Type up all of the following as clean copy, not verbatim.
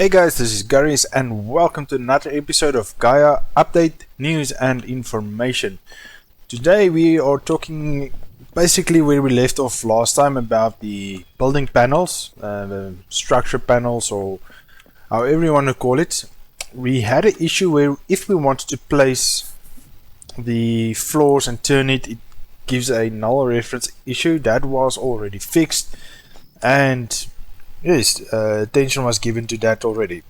Hey guys, this is Garies and welcome to another episode of Gaia Update, News and Information. Today we are talking basically where we left off last time about the building panels, the structure panels or however you want to call it. We had an issue where if we wanted to place the floors and turn it, it gives a null reference issue. That was already fixed, and yes, attention was given to that already.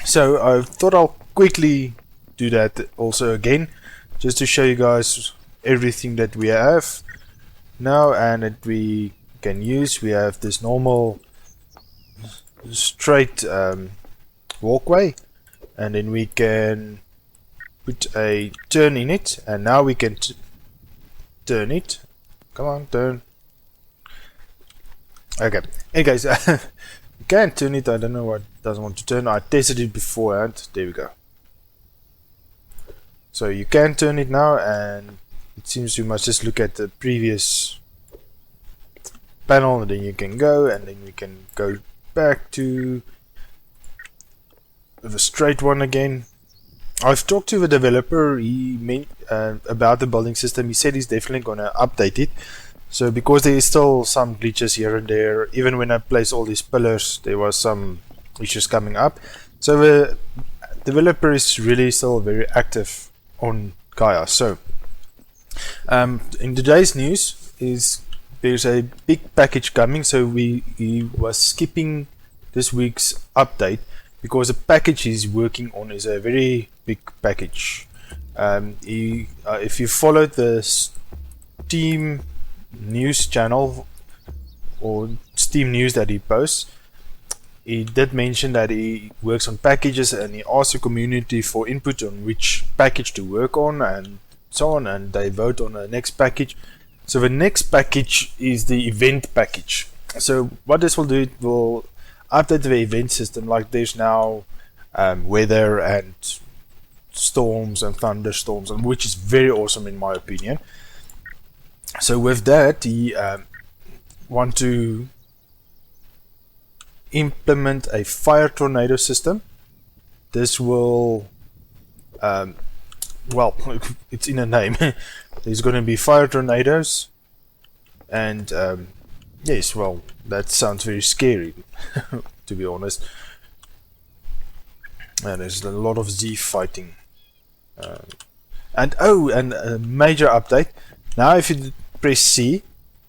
So I thought I'll quickly do that also again, just to show you guys everything that we have now and that we can use. We have this normal straight walkway, and then we can put a turn in it, and now we can turn it. Come on, turn. Okay, anyways, you can turn it. I don't know what it doesn't want to turn. I tested it beforehand. There we go. So you can turn it now, and it seems you must just look at the previous panel, and then you can go, and then we can go back to the straight one again. I've talked to the developer. He meant about the building system. He said he's definitely going to update it. So because there is still some glitches here and there, even when I place all these pillars, there was some issues coming up. So the developer is really still very active on Gaia. So in today's news is there's a big package coming. So he was skipping this week's update because the package he's working on is a very big package. If you followed the Steam news channel or Steam news that he posts, he did mention that he works on packages, and he asked the community for input on which package to work on and so on, and they vote on the next package. So the next package is the event package. So what this will do, it will update the event system. Like there's now weather and storms and thunderstorms, and which is very awesome in my opinion. So with that, he want to implement a fire tornado system. This will, well, it's in a name. There's going to be fire tornadoes, and yes, well, that sounds very scary, to be honest. And there's a lot of Z fighting. And a major update. Now if you press C,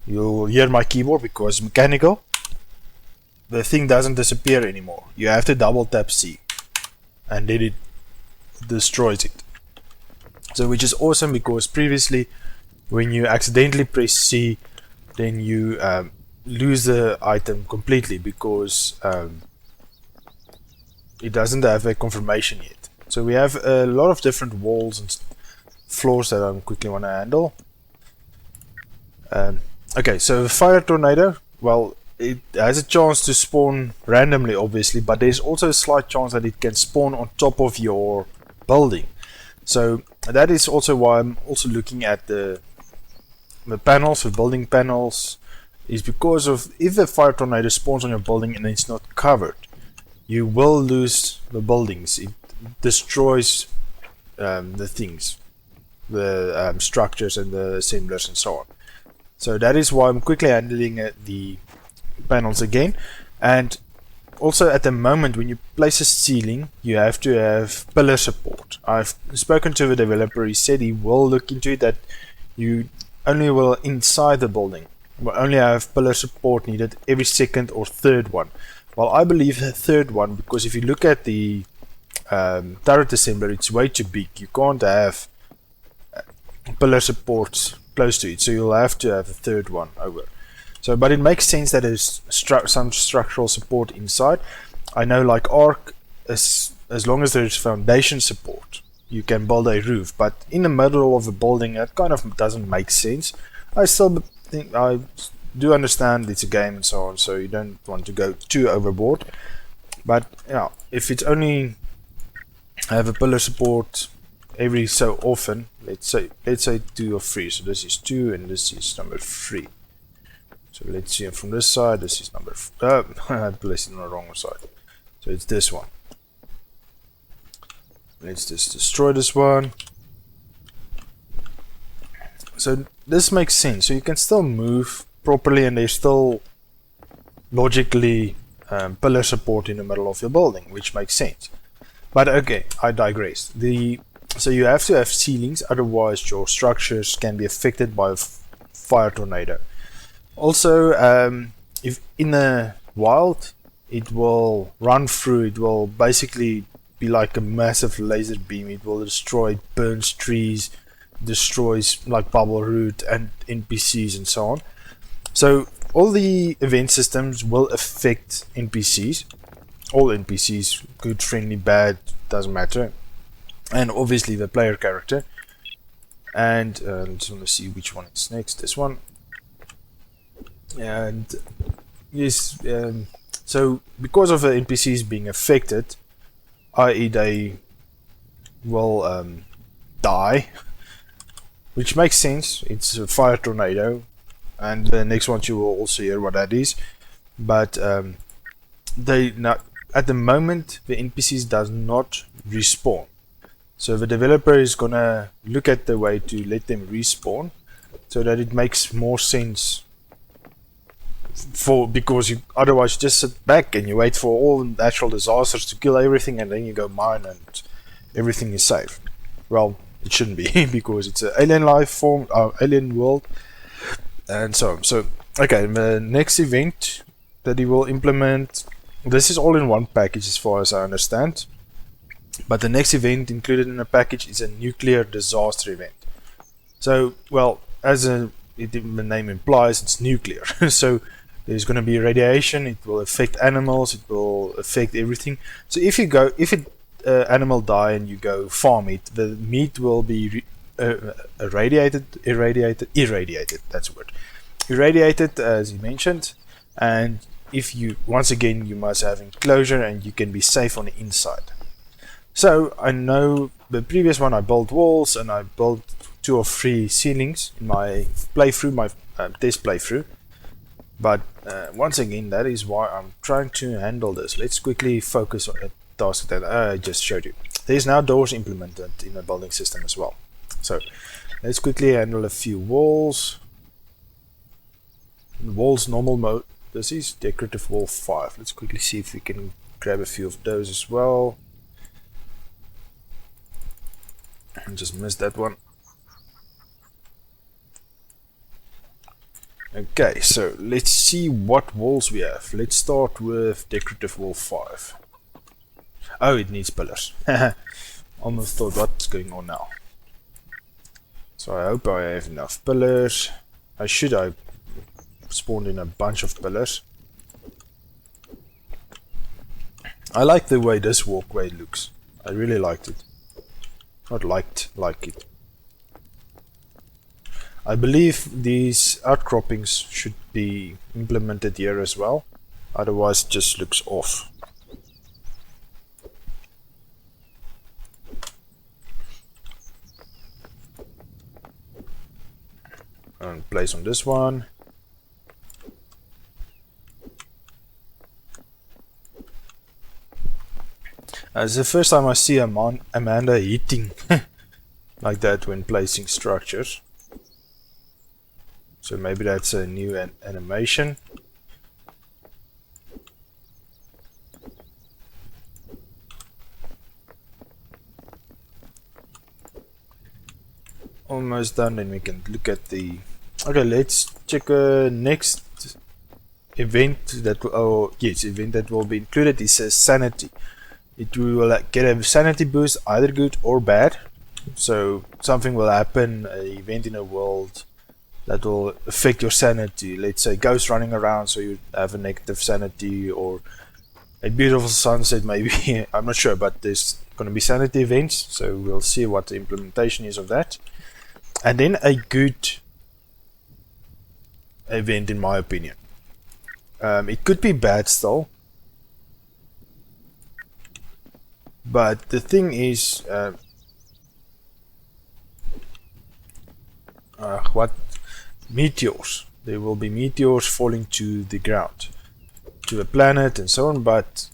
you'll hear my keyboard because mechanical. The thing doesn't disappear anymore. You have to double tap C, and then it destroys it. So which is awesome, because previously when you accidentally press C, then you lose the item completely, because it doesn't have a confirmation yet. So we have a lot of different walls and floors that I quickly want to handle. Okay, so the fire tornado, well, it has a chance to spawn randomly, obviously, but there's also a slight chance that it can spawn on top of your building. So that is also why I'm also looking at the panels, the building panels, is because of if the fire tornado spawns on your building and it's not covered, you will lose the buildings. It destroys the things, the structures and the assemblers and so on. So that is why I'm quickly handling the panels again. And also at the moment, when you place a ceiling, you have to have pillar support. I've spoken to the developer. He said he will look into it, that you only will inside the building will only have pillar support needed every second or third one. Well, I believe the third one, because if you look at the turret assembler, it's way too big. You can't have pillar supports close to it, so you'll have to have a third one over. So, but it makes sense that there's some structural support inside. I know, like Arc, as long as there's foundation support, you can build a roof, but in the middle of a building, that kind of doesn't make sense. I still think, I do understand it's a game and so on, so you don't want to go too overboard. But yeah, if it's only have a pillar support every so often, let's say 2 or 3, so this is 2 and this is number 3. So let's see from this side, this is number I placed it on the wrong side. So it's this one. Let's just destroy this one. So this makes sense. So you can still move properly, and there's still logically pillar support in the middle of your building, which makes sense. But okay, I digress. So you have to have ceilings, otherwise your structures can be affected by a fire tornado. Also, if in the wild, it will run through, it will basically be like a massive laser beam. It will destroy, it burns trees, destroys like bubble root and NPCs and so on. So all the event systems will affect NPCs. All NPCs, good, friendly, bad, doesn't matter. And obviously the player character. And just want to see which one is next. This one. And yes, so because of the NPCs being affected, i.e. they will die, which makes sense. It's a fire tornado, and the next one you will also hear what that is. But they not at the moment the NPCs does not respawn. So the developer is gonna look at the way to let them respawn, so that it makes more sense. Because you otherwise just sit back and you wait for all natural disasters to kill everything, and then you go mine and everything is safe. Well, it shouldn't be because it's an alien life form, alien world, and so on. So okay, the next event that he will implement, this is all in one package as far as I understand. But the next event included in the package is a nuclear disaster event. So, well, as the name implies, it's nuclear. So there's going to be radiation. It will affect animals. It will affect everything. So if an animal die and you go farm it, the meat will be irradiated. That's the word. Irradiated, as you mentioned. And if you, once again, you must have enclosure and you can be safe on the inside. So I know the previous one I built walls and I built 2 or 3 ceilings in my playthrough, my test playthrough. But once again, that is why I'm trying to handle this. Let's quickly focus on a task that I just showed you. There's now doors implemented in the building system as well. So let's quickly handle a few walls. Walls normal mode. This is decorative wall 5. Let's quickly see if we can grab a few of those as well. I just missed that one. Okay, so let's see what walls we have. Let's start with decorative wall 5. Oh, it needs pillars. Almost thought what's going on now. So I hope I have enough pillars. I spawned in a bunch of pillars. I like the way this walkway looks. I really liked it. Not like it. I believe these outcroppings should be implemented here as well. Otherwise it just looks off. And place on this one. It's the first time I see Amanda hitting like that when placing structures. So maybe that's a new animation. Almost done, then we can look at the... Okay, let's check next event that event that will be included is sanity. It will get a sanity boost, either good or bad. So something will happen, an event in a world that will affect your sanity. Let's say ghosts running around, so you have a negative sanity, or a beautiful sunset maybe. I'm not sure, but there's going to be sanity events, so we'll see what the implementation is of that. And then a good event, in my opinion. It could be bad still, but the thing is, what meteors? There will be meteors falling to the ground, to a planet, and so on. But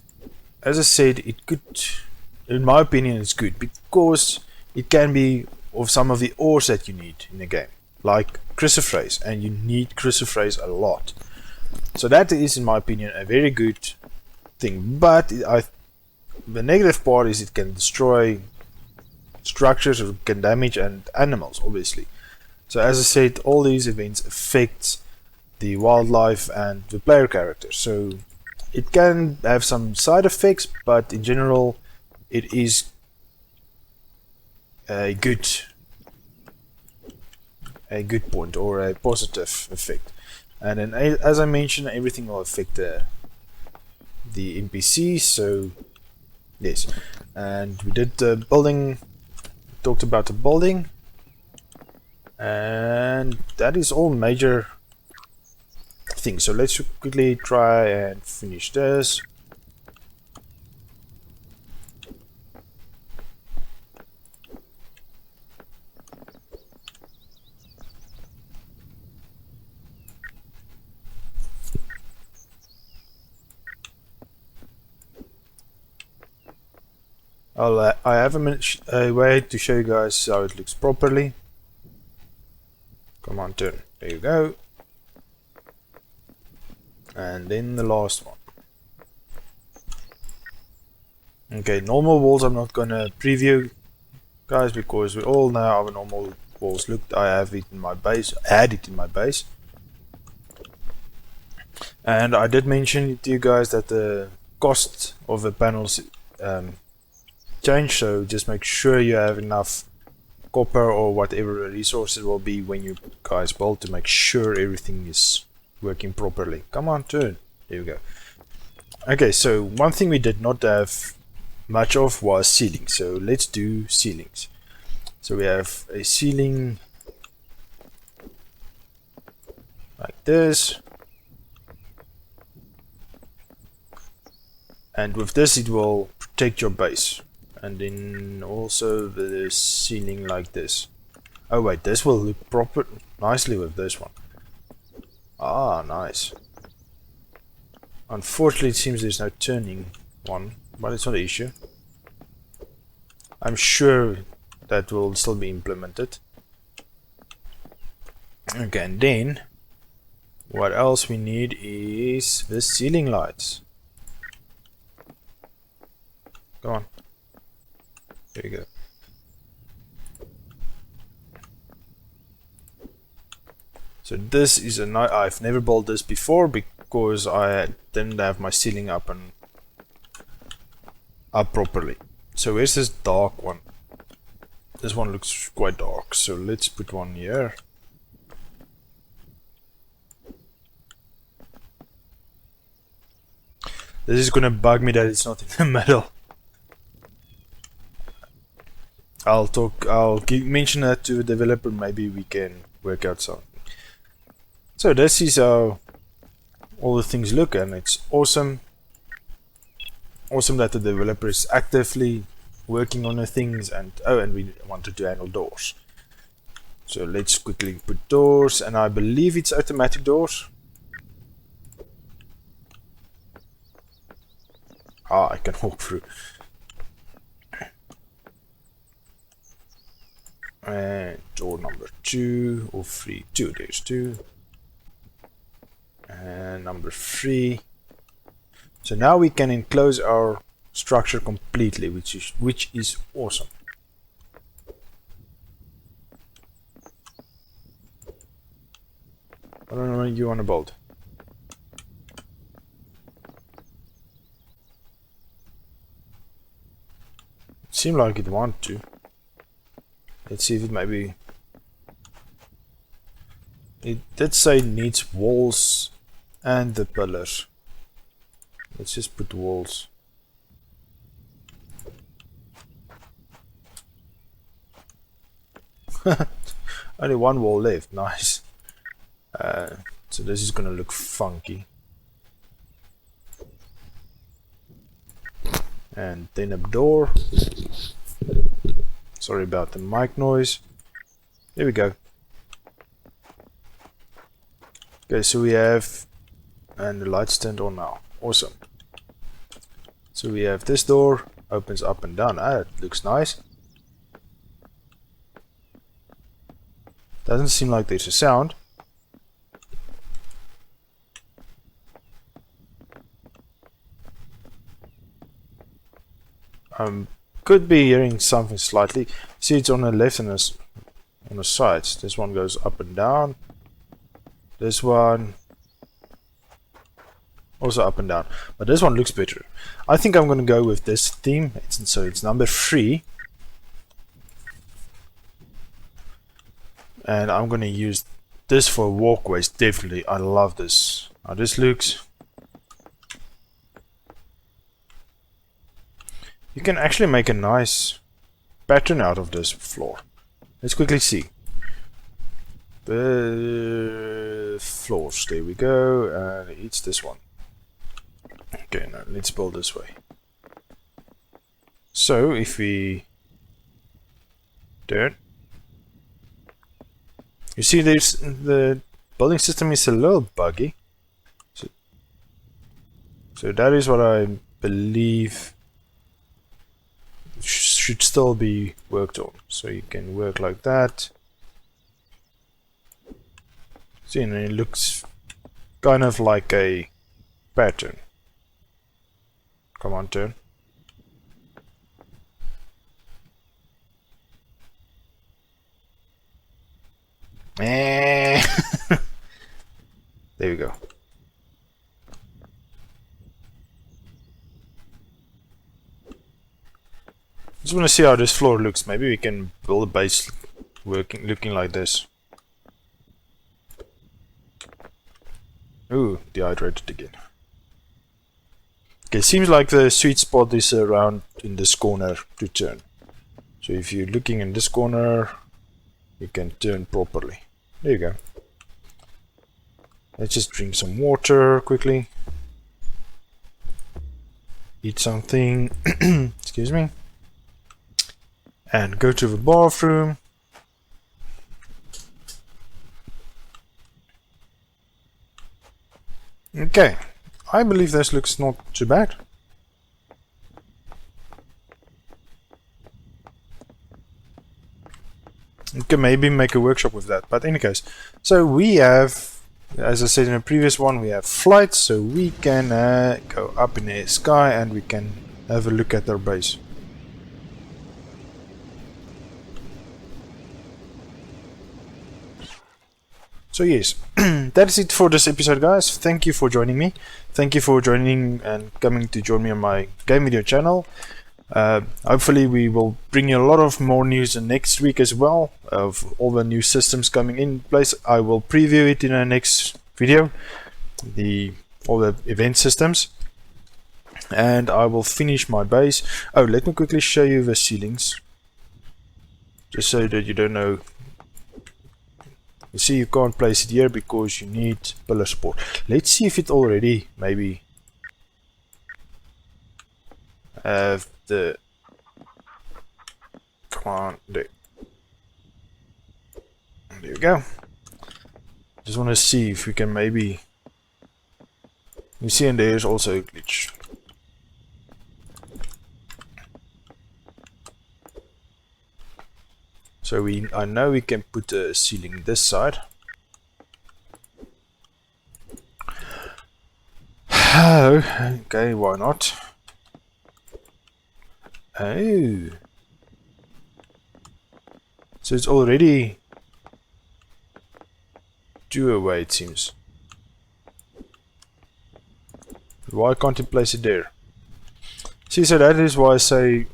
as I said, it could, in my opinion, it's good because it can be of some of the ores that you need in the game, like chrysoprase, and you need chrysoprase a lot. So that is, in my opinion, a very good thing. But the negative part is it can destroy structures or can damage and animals, obviously. So as I said, all these events affect the wildlife and the player characters. So it can have some side effects, but in general, it is a good point or a positive effect. And then, as I mentioned, everything will affect the NPCs. So yes, and we did the building. Talked about the building, and that is all major things. So let's quickly try and finish this. I have a way to show you guys how it looks properly. Come on, turn. There you go. And then the last one. Okay, normal walls I'm not gonna preview, guys, because we all know how normal walls look. I have it in my base. I had it in my base. And I did mention to you guys that the cost of the panels change, so just make sure you have enough copper or whatever resources will be when you guys build to make sure everything is working properly. Come on, turn. There we go. Okay, so one thing we did not have much of was ceilings, so let's do ceilings. So we have a ceiling like this, and with this it will protect your base. And then also the ceiling like this. Oh wait, this will look proper nicely with this one. Ah, nice. Unfortunately, it seems there's no turning one, but it's not an issue. I'm sure that will still be implemented. Okay, and then what else we need is the ceiling lights. Come on. There you go. So this is a nice. I've never built this before because I didn't have my ceiling up properly. So where's this dark one? This one looks quite dark, so let's put one here. This is gonna bug me that it's not in the middle. I'll mention that to the developer, maybe we can work out something. So this is how all the things look, and it's awesome. Awesome that the developer is actively working on the things, and we wanted to handle doors. So let's quickly put doors, and I believe it's automatic doors. Ah, I can walk through. And door number 2 or 3, 2, there's 2. And number 3. So now we can enclose our structure completely, which is awesome. I don't know what you want to build. It seemed like it wanted to. Let's see if it maybe... It did say it needs walls and the pillars. Let's just put walls. Only one wall left, nice. So this is gonna look funky. And then a door. Sorry about the mic noise. There we go. Okay, so we have, and the lights turned on now. Awesome. So we have this door, opens up and down. Ah, it looks nice. Doesn't seem like there's a sound. Could be hearing something slightly. See, it's on the left and on the sides. This one goes up and down. This one also up and down. But this one looks better. I think I'm going to go with this theme. So it's number 3. And I'm going to use this for walkways. Definitely. I love this. How this looks. You can actually make a nice pattern out of this floor. Let's quickly see. The floors, there we go, and it's this one. Okay, now let's build this way. So if we turn, you see there's the building system is a little buggy. So that is what I believe should still be worked on. So you can work like that. See, and it looks kind of like a pattern. Come on, turn. There we go. Just want to see how this floor looks. Maybe we can build a base looking like this. Ooh, dehydrated again. Okay, seems like the sweet spot is around in this corner to turn. So if you're looking in this corner, you can turn properly. There you go. Let's just drink some water quickly. Eat something. Excuse me. And go to the bathroom. Okay, I believe this looks not too bad. You can maybe make a workshop with that, but in any case, so we have, as I said in the previous one, we have flights, so we can go up in the sky and we can have a look at our base. So yes, that's it for this episode, guys. Thank you for joining me. Thank you for joining and coming to join me on my game video channel. Hopefully we will bring you a lot of more news next week as well, of all the new systems coming in place. I will preview it in the next video, all the event systems, and I will finish my base. Oh, let me quickly show you the ceilings, just so that you don't know. You see, you can't place it here because you need pillar support. Let's see if it already maybe have the, come on, there we go. Just want to see if we can maybe, you see, and there's also a glitch. So I know we can put a ceiling this side. Okay, why not? Oh, so it's already 2 away, it seems. Why can't you place it there? See, so that is why I say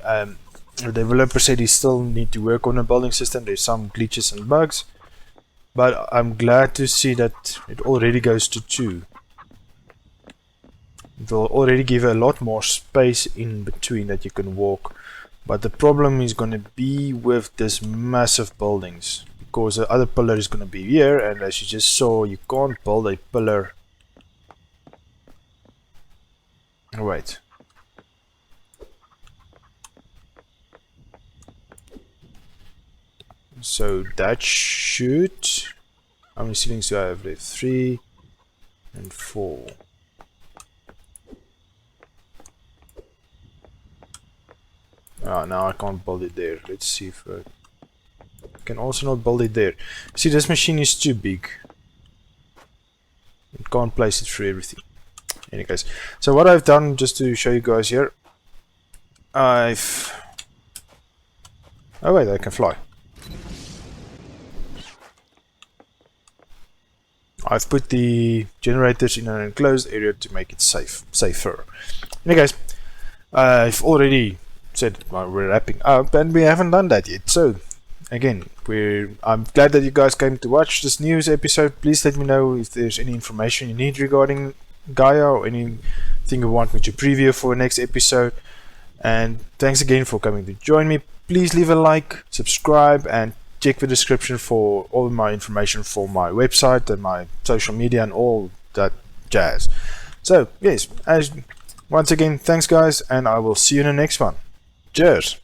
the developer said he still need to work on the building system. There's some glitches and bugs, but I'm glad to see that it already goes to 2. It will already give a lot more space in between that you can walk, but the problem is going to be with this massive buildings, because the other pillar is going to be here, and as you just saw, you can't build a pillar. Wait. So that should, how many ceilings do I have left? 3 and 4. Ah, now I can't build it there. Let's see if I can also not build it there. See, this machine is too big. You can't place it through everything. Anyways, so what I've done, just to show you guys here, oh wait, I can fly. I've put the generators in an enclosed area to make it safer. Anyways, I've already said we're wrapping up, and we haven't done that yet. So again, I'm glad that you guys came to watch this news episode. Please let me know if there's any information you need regarding Gaia or anything you want me to preview for the next episode. And thanks again for coming to join me. Please leave a like, subscribe, and check the description for all of my information for my website and my social media and all that jazz. So yes, once again, thanks guys, and I will see you in the next one. Cheers!